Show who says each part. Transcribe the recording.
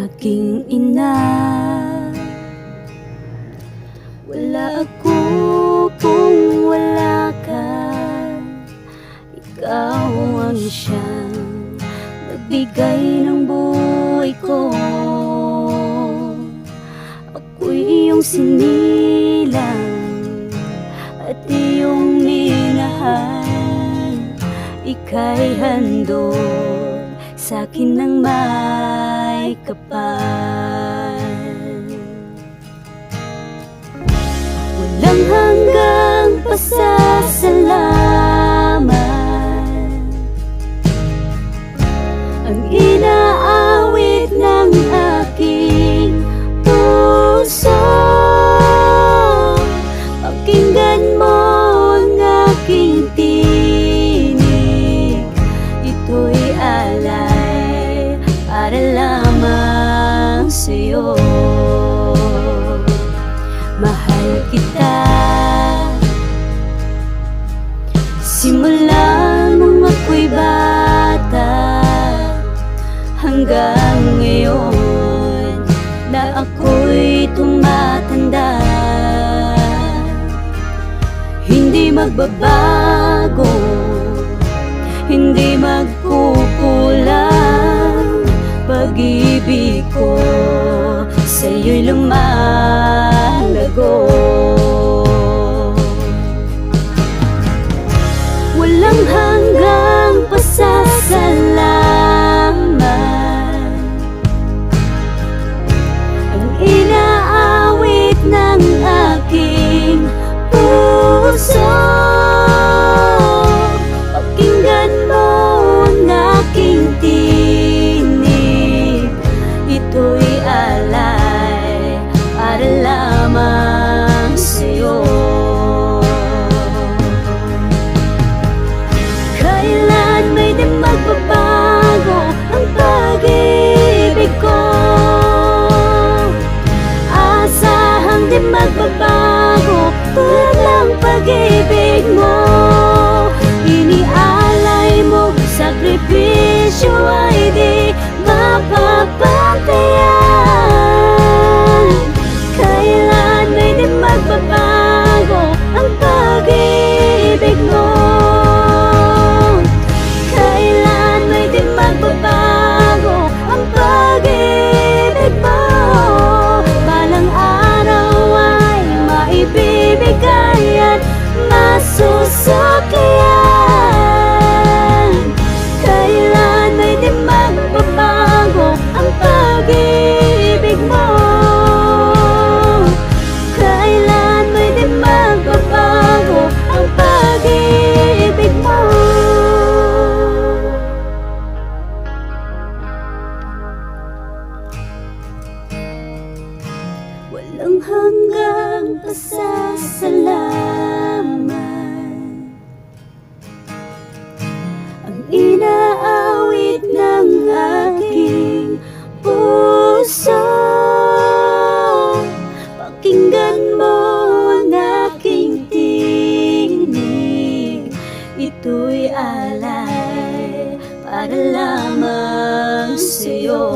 Speaker 1: aking ina. Wala ako kung wala ka. Ikaw ang siyang nagbigay ng buhay ko. Ako'y iyong sinilang at iyong minahal. Ika'y handog sa'kin ng may kapal. Walang hanggang pasasalamat ang inaawit ng aking puso. Pakinggan mo ang aking tinig, ito'y alay para lamang sa'yo. Mahal kita simula nung ako'y bata hanggang ngayon na ako'y tumatanda. Hindi magbabago, hindi magkukulang pag-ibig ko sa'yo'y lumalago. Walang hanggang pasasalamat ang inaawit ng aking puso. Pakinggan mo ang aking tinig, ito'y alay para lamang sa'yo. Kailan may di magbabago ang pag-ibig ko. Asahang di magbabago tulad ng pag-ibig mo. Inialay mo, sakripisyo ay di mapapantayan. Kailan may di magbabago ang pag-ibig mo. Kailan may di magbabago ang pag-ibig mo. Balang araw ay maibibigay at masusuklian. Kailan may di magbabago ang pag-ibig mo. Kailan may di magbabago ang pag-ibig mo. Walang hanggang pasasalamat ang inaawit ng aking puso. Pakinggan mo ang aking tinig, ito'y alay para lamang sa'yo.